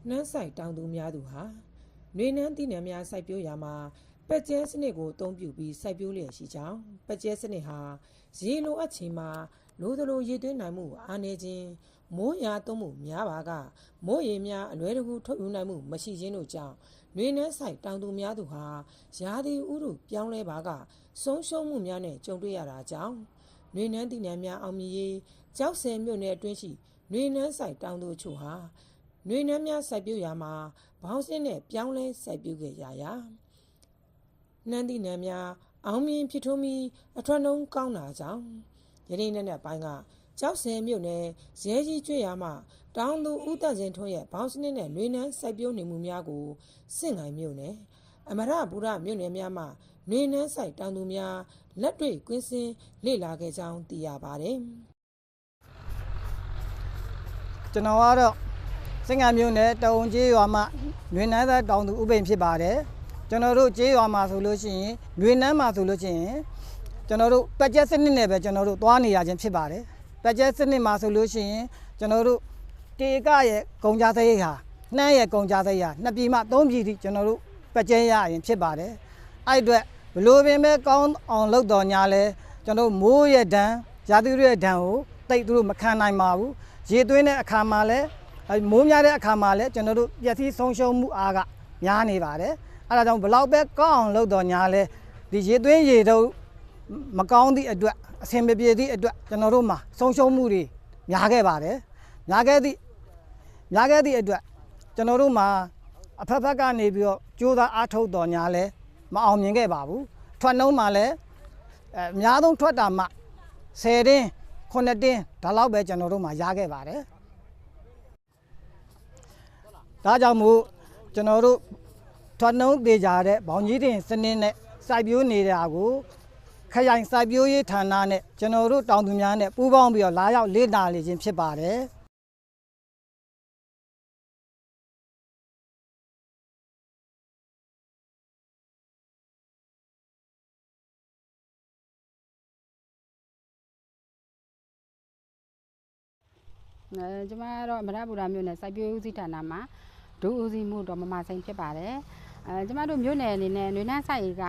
နှမ်းဆိုင်တောင်သူများသူဟာနှွေနှမ်းသီးနှံများစိုက်ပျိုးရာမှာပက်ကျဲစနစ်ကိုအသုံးပြုပြီးစိုက်ပျိုးလျက်ရှိကြောင်းပက်ကျဲစနစ်ဟာရေလိုအပ်ချိန်မှာလိုသလိုရေသွင်းနိုင်မှုအားနည်းခြင်းမိုးရွာသွန်းမှုများပါကမိုးရေများအလွယ်တကူထုတ်ယူနိုင်မှုမရှိခြင်းတို့ကြောင့်နှွေနှမ်းဆိုင်တောင်သူများသူဟာရာသီဥတုပြောင်းလဲပါကဆုံးရှုံးမှုများနဲ့ကြုံတွေ့ရတာကြောင့်နှွေနှမ်းသီးနှံများအောင်မြင်ရေးကျောက်ဆည်မြို့နယ်အတွင်းရှိနှွေနှမ်းဆိုင်တောင်သူအချို့ဟာနှွေနှမ်းများစိုက်ပျိုးရာမှာဘောင်းစင်းနဲ့ပြောင်းလဲစိုက်ပျိုးခဲ့ကြရာနှမ်းသီးနှံများအောင်မြင်ဖြစ်ထွန်းပြီးအထွတ်နှုံးကောင်းတာကြောင့်ယနေ့နေ့ပိုင်းကကျောက်ဆည်မြို့နယ်ရဲကြီးကျွေးရမှတောင်သူဦးသက်စင်ထွန်းရဲ့ဘောင်းစနစ်နဲ့နှွေနှမ်းစိုက်ပျိုးနေမှုများကိုစင့်ငိုင်မြို့နယ်အမရပူရမြို့နယ်များမှနှွေနှမ်းစိုက်တောင်သူများလက်တွေ့ကွင်းစင်းလေ့လာခဲ့ကြောင်းသိရပါတယ်ကျွန်တော်ကတော့စင်ငါမျိုးနဲ့တအုံကျေးရွာမှာຫນွေနှမ်းသားတောင်သူဥပိန်ဖြစ်ပါတယ်ကျွန်တော်တို့ကျေးရွာမှာဆိုလို့ရှိရင်ຫນွေနှမ်းမှာဆိုလို့ရှိရင်ကျွန်တော်တို့ပက်ကျက်စနစ်နဲ့ပဲကျွန်တော်တို့သွားနေရခြင်းဖြစ်ပါတယ်ပက်ကျက်စနစ်မှာဆိုလို့ရှိရင်ကျွန်တော်တို့တေကရဲ့ကုန်ကြစရိတ်ဟာနှမ်းရဲ့ကုန်ကြစရိတ်ဟာ2ပြည်မှ3ပြည်ထိကျွန်တော်တို့ပက်ကျက်ရရင်ဖြစ်ပါတယ်အဲ့အတွက်ဘလို့ပင်ပဲကောင်းအောင်လုပ်တော်ညာလဲကျွန်တော်မိုးရဲ့ဒဏ်ရာသီရဲ့ဒဏ်ကိုတိတ်သူတို့မခံနိုင်ပါဘူးရေသွင်းတဲ့အခါမှာလဲမိုးများတဲ့အခါမှာလည်းကျွန်တော်တို့ပျက်စီးဆုံးရှုံးမှုအားကများနေပါတယ်အဲဒါကြောင့်ဘလောက်ပဲကောင်းအောင်လုပ်တော်ညာလဲဒီရေသွင်းရေတို့မကောင်းသည့်အတွက်အဆင်မပြေသည့်အတွက်ကျွန်တော်တို့မှာဆုံးရှုံးမှုတွေများခဲ့ပါတယ်များခဲ့သည့်အတွက်ကျွန်တော်တို့မှာအဖက်ဖက်ကနေပြီးတော့ကြိုးစားအားထုတ်တော်ညာလဲမအောင်မြင်ခဲ့ပါဘူးထွက်နှုံးမှာလည်းအများဆုံးထွက်တာမှ10တင်း9တင်းဒါလောက်ပဲကျွန်တော်တို့မှာရခဲ့ပါတယ်ဒါကြောင့်မို့ကျွန်တော်တို့ထွက်နှုံးသေးကြတဲ့ဘောင်ကြီးတင်စနစ်နဲ့စိုက်ပျိုးနေတာကိုခရိုင်စိုက်ပျိုးရေးဌာနနဲ့ကျွန်တော်တို့တောင်သူများနဲ့ပူးပေါင်းပြီးတော့လာရောက်လေ့လာနေခြင်းဖြစ်ပါတယ်ကျမကတော့မရပူရမြို့နယ်စိုက်ပျိုးဦးစီးဌာနမှာဒုဦးစီးမှုတော်မမစိန်ဖြစ်ပါတယ်ကျမတို့မြို့နယ်အနေနဲ့နှွေနှမ်းစိုက်ရေက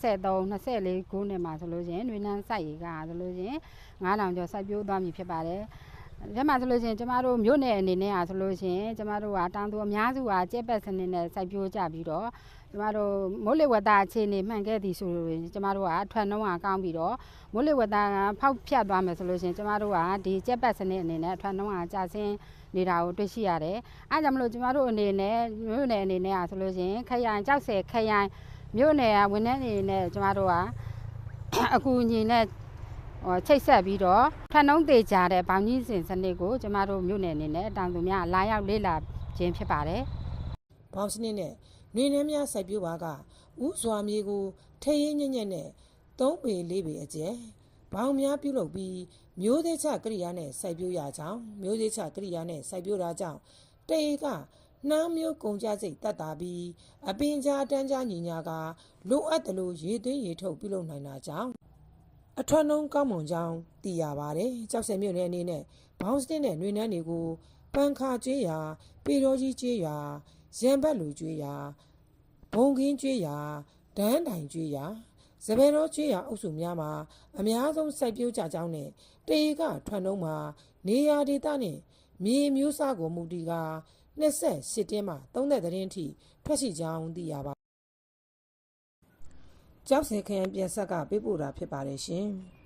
2023-24ခုနှစ်မှာဆိုလို့ရှိရင်နှွေနှမ်းစိုက်ရေကဆိုလို့ရှိရင်9000ကျော်စိုက်ပျိုးသွားပြီဖြစ်ပါတယ်ဒီမှာဆိုလို့ရှိရင်ကျမတို့မြို့နယ်အနေနဲ့ဆိုလို့ရှိရင်ကျမတို့ကတောင်သူအများစုကကျက်ပတ်စနစ်နဲ့စိုက်ပျိုးကြပြီးတော့ကျမတို့မိုးလေဝသအခြေအနေမှန်ခဲ့သည်ဆိုရင်ကျမတို့ကအထွက်နှုံးကောင်းပြီးတော့မိုးလေဝသကဖောက်ဖြတ်သွားမယ်ဆိုလို့ရှိရင်ကျမတို့ကဒီကျက်ပတ်စနစ်အနေနဲ့အထွက်နှုံးကျဆင်းနေတာကိုတွေ့ရှိရတယ်အဲဒါကြောင့်မလို့ကျမတို့အနေနဲ့မြို့နယ်အနေနဲ့ဆိုလို့ရှိရင်ခရိုင်ကြောက်ဆယ်ခရိုင်မြို့နယ်ဝန်ထမ်းတွေနဲ့ကျမတို့ကအကူအညီနဲ့ချိတ်ဆက်ပြီးတော့ထွက်နှုံးသေးကြတဲ့ဘောင်ကြီးစင်စနစ်ကိုကျမတို့မြို့နယ်အနေနဲ့တောင်သူများလာရောက်လေ့လာခြင်းဖြစ်ပါတယ်။ဘောင်စနစ်နဲ့နှွေနှမ်းများစိုက်ပျိုးပါကဥစွာမြေကိုထိရင်းညံ့ညံ့နဲ့3ပေ4ပေအကျယ်ဘောင်များပြုလုပ်ပြီးမျိုးသေးချကရိယာနဲ့စိုက်ပျိုးရကြောင်းမျိုးသေးချကရိယာနဲ့စိုက်ပျိုးတာကြောင့်တေကနှမ်းမျိုးကုန်ကြစိတ်တတ်တာပြီးအပင်ကြားတန်းကြားညီညာကလိုအပ်တယ်လို့ရေသွင်းရေထုတ်ပြုလုပ်နိုင်တာကြောင့်အထွတ်နှုံးကောင်းမွန်ကြောင်းသိရပါတယ်။ကျောက်ဆည်မြို့နယ်အနေနဲ့ဘောင်းစနစ်နဲ့နှွေနှမ်းတွေကိုပန်းခါကျွေးရာပေတော်ကြီးကျွေးရာရံဘက်လူကျွေးရာဘုံကင်းကျွေးရာဒန်းတိုင်ကျွေးရာစပယ်တော်ကျွေးရာအုပ်စုများမှာအများဆုံးစိုက်ပျိုးကြကြောင်းနဲ့တေကထွက်နှုံးမှာနေရာဒေသနဲ့မြေမျိုးစားကိုမူတည်က28တင်းမှ30တင်းထိထွက်ရှိကြောင်းသိရပါကျောက်ဆည်ခရိုင်ပြန်ဆက်ကပေးပို့တာဖြစ်ပါတယ်ရှင်။